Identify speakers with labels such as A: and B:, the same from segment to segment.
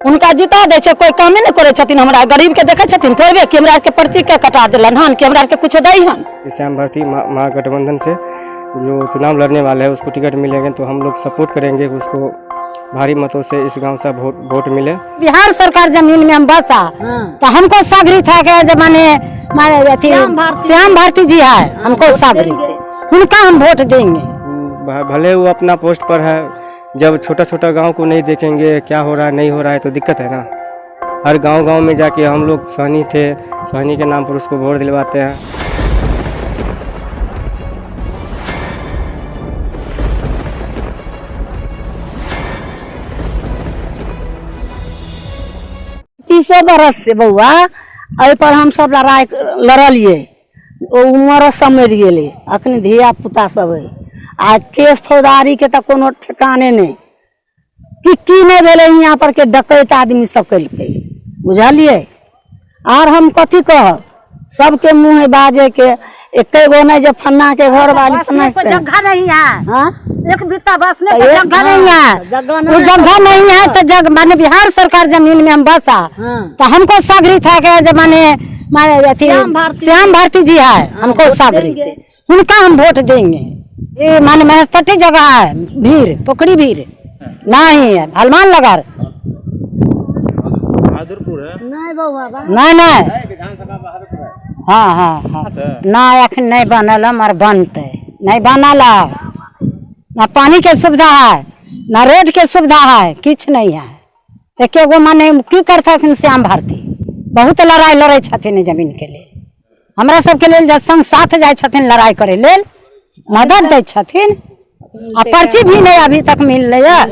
A: उनका जिता दे कोई कामे नहीं करे छथिन। हमरा गरीब के देखे छथिन थोड़े कि हमरा के पर्ची के कटा दिलन हन कि हमरा के कुछ दई हन।
B: श्याम भारती महागठबंधन से जो चुनाव लड़ने वाले हैं उसको टिकट मिलेंगे तो हम लोग सपोर्ट करेंगे उसको भारी मतों से इस गांव से वोट मिले।
A: बिहार सरकार जमीन में हम बसा तो हमको सागरी था के जमाने श्याम भारती जी है हमको सागरी उनका हम वोट देंगे।
B: भले वो अपना पोस्ट पर है, जब छोटा छोटा गांव को नहीं देखेंगे क्या हो रहा है नहीं हो रहा है तो दिक्कत है ना। हर गांव में जाके हम लोग सहनी थे, सहनी के नाम पर उसको वोट दिलवाते हैं।
A: तीसो बरस से बउआ अ पर हम सब लड़ाई लड़लिए उम्र समझ गए अखनी धिया पुता सब है आ केस फौजदारी के तो कोनो ठिकाने नहीं कि नहीं भेले यहाँ पर के डकैत आदमी सब कलके बुझलिए। और हम कथी कह सबके मुँह बाजे के एक गो नहीं जो फन्ना के घर वाली फन्ना के जगह नहीं है। हाँ एक बित्ता बस नहीं जगह नहीं है, वो जगह नहीं है तो जग माने बिहार सरकार जमीन में हम बसा तो हमको सागरी था के जमाने माने श्याम भारती जी है हमको सागरी उनका हम वोट देंगे। ये माने महस्पति जगह है भीड़ पोखरी भीड़ नहीं है हलमान लगा नहीं हाँ हाँ हाँ ना अखन नहीं बनल हमार बनते नहीं बनल ना पानी के सुविधा है ना रोड के सुविधा है किछ नहीं है तो के गो माने की करथिन श्याम भारती बहुत लड़ाई लड़े छथिन जमीन के लिए हमरा सबके लेल जब संग साथ जाए छथिन लड़ाई करे लेल मदद दे छथिन आ पर्ची भी नहीं अभी तक मिल रही है।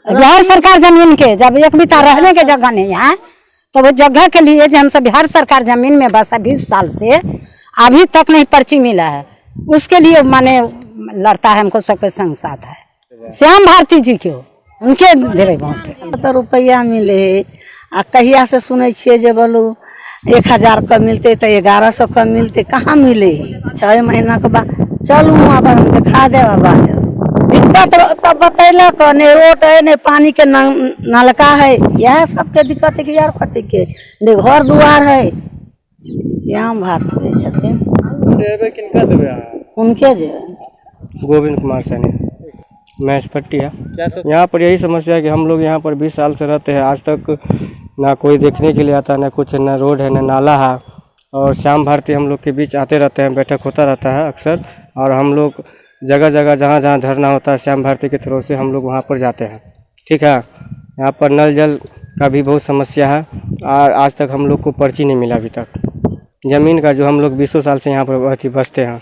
A: बिहार सरकार जमीन के जब एक बिता रहने के जगह नहीं है तो वो जगह के लिए जो हमसे बिहार सरकार जमीन में बसा 20 साल से अभी तक नहीं पर्ची मिला है उसके लिए माने लड़ता है हमको सबके संग साथ है श्याम भारती जी क्यों उनके देवे वोट तो रुपया मिले आ कहिया से सुने छे जे बोलू 1000 का मिलते तो 1100 का मिलते कहाँ मिले 6 महीना के बाद चलू वहाँ पर हम दिखा दे दिक्कत तब बतैलक ने रोड है ने पानी के नलका है यह सबके दिक्कत है कि यार कथी के ने घर दुआर है। श्याम भारती छथिन उनके जे
B: गोविंद कुमार सैनी महस्पट्टी है। यहाँ पर यही समस्या है कि हम लोग यहाँ पर 20 साल से रहते हैं आज तक ना कोई देखने के लिए आता ना कुछ ना रोड है ना नाला है और श्याम भारती हम लोग के बीच आते रहते हैं बैठक होता रहता है अक्सर और हम लोग जगह जगह जहाँ जहाँ धरना होता है श्याम भारती के थ्रू से हम लोग वहाँ पर जाते हैं। ठीक है यहाँ पर नल जल का भी बहुत समस्या है आज तक हम लोग को पर्ची नहीं मिला अभी तक ज़मीन का जो हम लोग 20 साल से यहाँ पर बसते हैं।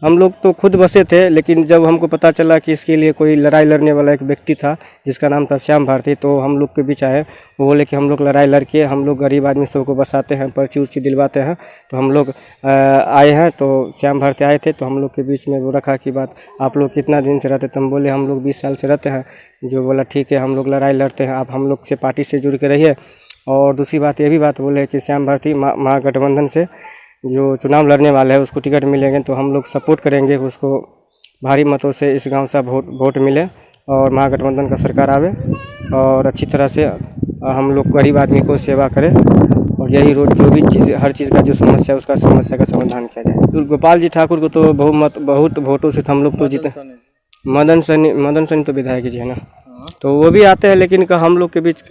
B: हम लोग तो खुद बसे थे लेकिन जब हमको पता चला कि इसके लिए कोई लड़ाई लड़ने वाला एक व्यक्ति था जिसका नाम था श्याम भारती तो हम लोग के बीच आए वो बोले कि हम लोग लड़ाई लड़के हम लोग गरीब आदमी सबको बसाते हैं पर्ची उर्ची दिलवाते हैं तो हम लोग आए हैं तो श्याम भारती आए थे तो हम लोग के बीच में वो रखा कि बात आप लोग कितना दिन से रहते तो हम बोले हम लोग 20 साल से रहते हैं। जो बोला ठीक है हम लोग लड़ाई लड़ते हैं आप हम लोग से पार्टी से जुड़ के रहिए। और दूसरी बात ये भी बात बोले कि श्याम भारती महागठबंधन से जो चुनाव लड़ने वाले हैं उसको टिकट मिलेंगे तो हम लोग सपोर्ट करेंगे उसको भारी मतों से इस गांव से वोट मिले और महागठबंधन का सरकार आवे और अच्छी तरह से हम लोग गरीब आदमी को सेवा करें और यही रोड जो भी चीज़ हर चीज़ का जो समस्या है उसका समस्या का समाधान किया जाए। गोपाल जी ठाकुर को तो बहुत वोटों से हम लोग तो जीते। मदन सैनी तो विधायक जी है ना तो वो भी आते हैं लेकिन हम लोग के बीच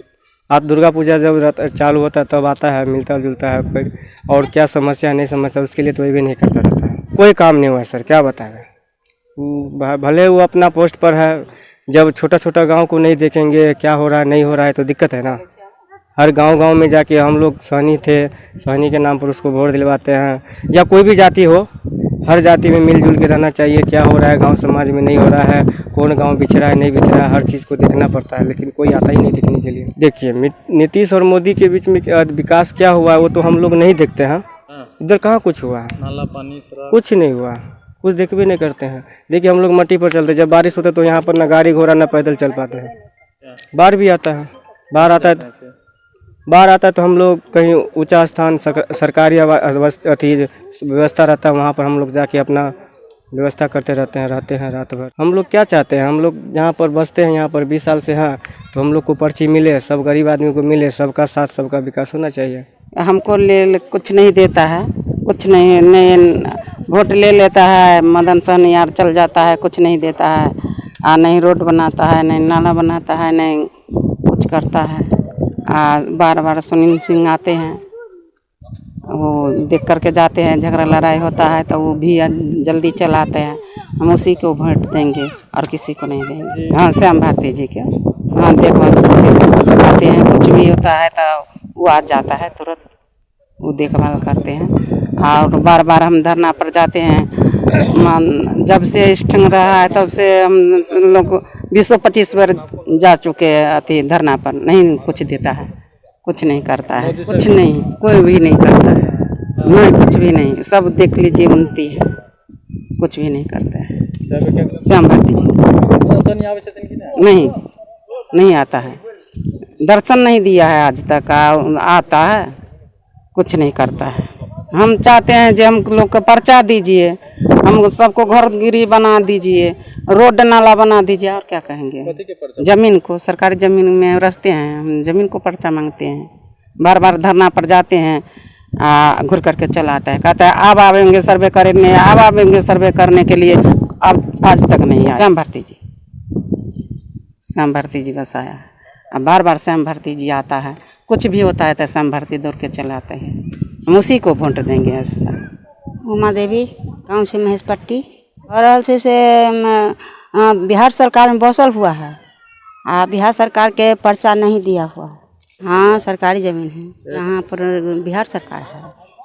B: आज दुर्गा पूजा जब चालू होता है तब आता है मिलता जुलता है फिर और क्या समस्या नहीं समस्या उसके लिए तो ये भी नहीं करता रहता है कोई काम नहीं हुआ है सर क्या बताएगा। भले वो अपना पोस्ट पर है, जब छोटा छोटा गांव को नहीं देखेंगे क्या हो रहा है नहीं हो रहा है तो दिक्कत है ना। हर गांव में जाके हम लोग सहनी थे, सहनी के नाम पर उसको वोट दिलवाते हैं। या कोई भी जाति हो, हर जाति में मिलजुल के रहना चाहिए। क्या हो रहा है गांव समाज में नहीं हो रहा है, कौन गांव बिछड़ा है नहीं बिछड़ा है, हर चीज़ को देखना पड़ता है, लेकिन कोई आता ही नहीं देखने के लिए। देखिए नीतीश और मोदी के बीच में विकास क्या हुआ है वो तो हम लोग नहीं देखते हैं। इधर कहाँ कुछ हुआ है, नाला पानी कुछ नहीं हुआ, कुछ देख भी नहीं करते हैं। देखिए हम लोग मट्टी पर चलते, जब बारिश होता है तो यहाँ पर ना गाड़ी घोड़ा ना पैदल चल पाते हैं। बाढ़ भी आता है, बाढ़ आता है तो हम लोग कहीं ऊंचा स्थान सरकारी अथी व्यवस्था रहता है, वहाँ पर हम लोग जाके अपना व्यवस्था करते रहते हैं रात भर। हम लोग क्या चाहते हैं, हम लोग यहाँ पर बसते हैं, यहाँ पर 20 साल से हैं, तो हम लोग को पर्ची मिले, सब गरीब आदमी को मिले, सबका साथ सबका विकास होना चाहिए।
C: हमको ले कुछ नहीं देता है, कुछ नहीं वोट ले लेता है, मदन सहनी यार चल जाता है, कुछ नहीं देता है, नहीं रोड बनाता है, नहीं नाला बनाता है, नहीं कुछ करता है। बार बार सुनील सिंह आते हैं, वो देख करके जाते हैं, झगड़ा लड़ाई होता है तो वो भी जल्दी चलाते हैं। हम उसी को वोट देंगे और किसी को नहीं देंगे। हाँ, श्याम भारती जी के, हाँ, देखभाल करते हैं, कुछ भी होता है तो वो आ जाता है तुरंत, वो देखभाल करते हैं। और बार बार हम धरना पर जाते हैं, जब से स्टंग रहा है तब से हम लोग 20-25 बार जा चुके हैं अति धरना पर, नहीं कुछ देता है, कुछ नहीं करता है, कुछ नहीं, कोई भी नहीं करता है, नहीं कुछ भी नहीं, सब देख लीजिए उन्नति है, कुछ भी नहीं करता है। श्याम भारती जी नहीं आता है, दर्शन नहीं दिया है आज तक, आता है कुछ नहीं करता है। हम चाहते हैं जो हम लोग को पर्चा दीजिए, हम सबको घर गिरी बना दीजिए, रोड नाला बना दीजिए, और क्या कहेंगे। जमीन को, सरकारी जमीन में रखते हैं, हम जमीन को पर्चा मांगते हैं, बार बार धरना पर जाते हैं, घुर करके चला आता है, कहता है अब आवेंगे सर्वे करने, अब आवेंगे सर्वे करने के लिए, अब आज तक नहीं आया। श्याम भारती जी बस आया है, अब बार बार श्याम भारती जी आता है, कुछ भी होता है तो श्याम भारती दौड़ के चलाते हैं, हम उसी को वोट देंगे।
A: उमा देवी, गाँव से महेश पट्टी। और से बिहार सरकार में बसल हुआ है, बिहार सरकार के पर्चा नहीं दिया हुआ है। हाँ, सरकारी ज़मीन है, यहाँ पर बिहार सरकार है,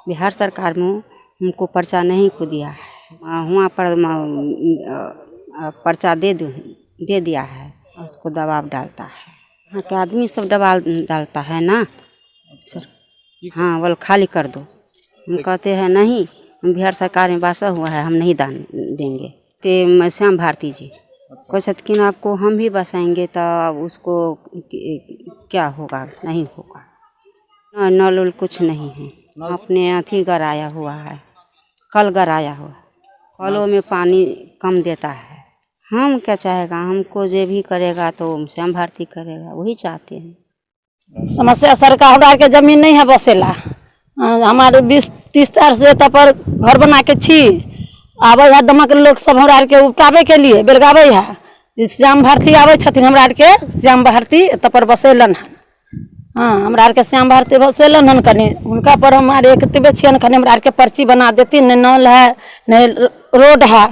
A: बिहार सरकार में हमको पर्चा नहीं को दिया है, वहाँ पर पर्चा दे दिया है, उसको दबाव डालता है, यहाँ के आदमी सब दबाव डालता है ना सर। हाँ, बोल खाली कर दो, हम कहते हैं नहीं, हम बिहार सरकार में बसा हुआ है, हम नहीं दान देंगे। तो श्याम भारती जी कोई सतकिन आपको हम भी बसाएंगे तो उसको क्या होगा, नहीं होगा। नल उल कुछ नहीं है, अपने अथी गराया हुआ है, कल गराया हुआ, कलों में पानी कम देता है। हम क्या चाहेगा, हमको जो भी करेगा तो श्याम भारती करेगा, वही चाहते हैं।
D: समस्या सरकार हमरा के जमीन नहीं है बसेला, हमारे 20-30 साल से तब पर घर बना के छी, आवे है दमक लोग सब हमरा के उपटावे के लिए बेलगावे है। श्याम भारती आवे छथिन हमरा के, श्याम भारती तब पर बसेलन हन। हाँ, हमरा के श्याम भारती बसेलन हन, कनी उनका पर हमारे कतबे छियन, कनी हमरा के पर्ची बना देती, न नल है न रोड है।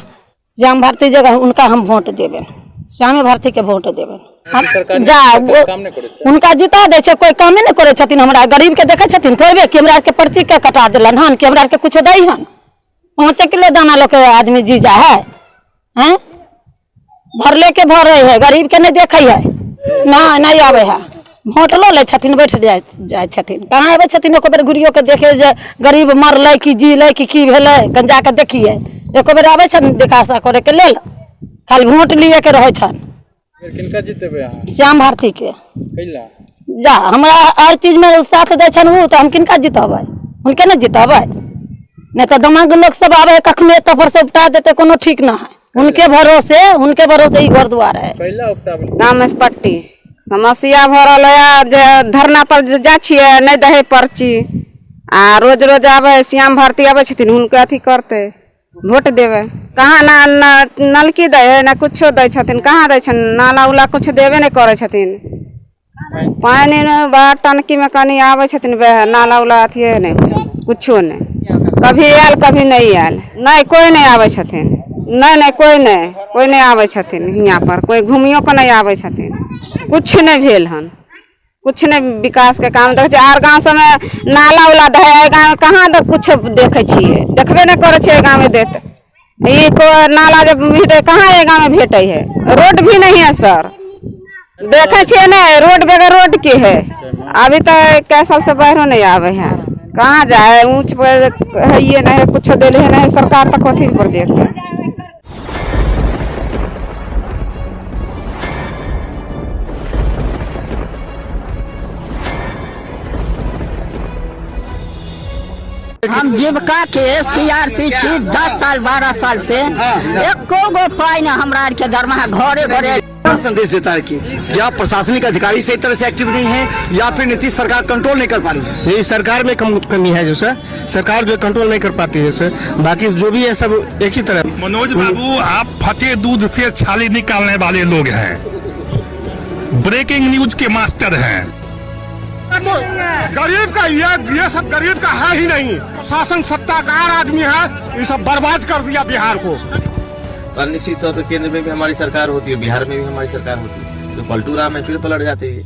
D: श्याम भारती जगह उनका हम वोट देवे, श्याम भारती के वोट देवे। जा उनका जिता दे, कोई कामे नहीं करे छथिन, हमरा गरीब के देखे छथिन थोड़े कि हमरा के पर्ची के कटा दिलन हन, कि हमरा के कुछ दै हन। 5 किलो दाना लोग के आदमी जीजा है, हैं भरले के भर रहे है, गरीब के नहीं देखे है, नहीं आवे है, वोट लो ले छथिन, बैठ जाए छथिन, कहाँ आवे छथिन। एको बेर गुरियो के देखे जे गरीब मरले कि जीले कि भेले, गंजा के देखिए, एको बेर आवे छन दिखासा करे के लेल, खाली वोट लिए के रहे छन।
E: किनका जीतेबे अहाँ?
D: श्याम भारती के।
E: कैला
D: जा हमरा हर चीज में साथ दे छन, वो तो हम किनका जितबै, उनके नहीं जितबै, नहीं तो दिमाग लोग सब आवे कखमे तफर से उपटा देते, कोनो ठीक ना है। उनके भरोसे ही घर द्वार है।
E: कैला उपटाबे?
C: गाँव में पट्टी समस्या भरल है, जे धरना पर जा छिए, नहीं दे पर्ची, रोज रोज आवे श्याम भारती आवे छथिन, उनके अथी करते वोट देवे। कहाँ ना नलकी दे ना कुछो दे छथिन, कहाँ दे छन, नाला उला कुछ देवे नहीं करे छथिन। पानी टंकी में कनी आवे छथिन, नाला उला अथी नहीं, कुछो नहीं, कभी आयल कभी नहीं आयल, नहीं कोई नहीं आवे छथिन, नहीं कोई नहीं आवे छथिन, यहाँ पर कोई घूमियो को नहीं आवे छथिन, कुछ नहीं भेल हन, कुछ नहीं विकास के काम देखे। आर गाँव सब में नाला उला दे, गाँव कहाँ कुछ देखे छिए, देखबे नहीं करे छिए गाँव में देते, ये को नाला जब भेटे कहाँ ये गाँव में भेटे है, रोड भी नहीं है सर, देखे छिए नहीं, रोड बगैर रोड के है, अभी तक कई साल से बाहरों नहीं आवे हैं, कहाँ जाए, ऊँच पर है ये नहीं, कुछ दिले है नहीं, सरकार तक कथी पर जेते।
A: हम जीविका के सीआरपी छी 10 साल 12 साल से एको गो पाई ना हमरा के दरमाहा घरे घरे।
F: संदेश देता है कि या प्रशासनिक अधिकारी सही तरह से एक्टिव नहीं है या फिर नीतीश सरकार कंट्रोल नहीं कर पा रही है।
B: ये सरकार में कमी है जो सर, सरकार जो कंट्रोल नहीं कर पाती है सर, बाकी जो भी है सब एक ही तरह।
G: मनोज बाबू, आप फटे दूध से छाली निकालने वाले लोग हैं, ब्रेकिंग न्यूज के मास्टर हैं।
F: गरीब का ये सब गरीब का है ही नहीं, शासन सत्ताकार आदमी है, ये सब बर्बाद कर दिया बिहार को।
H: तो निश्चित तौर पर केंद्र में भी हमारी सरकार होती है, बिहार में भी हमारी सरकार होती है, तो पलटू राम में फिर पलट जाती है।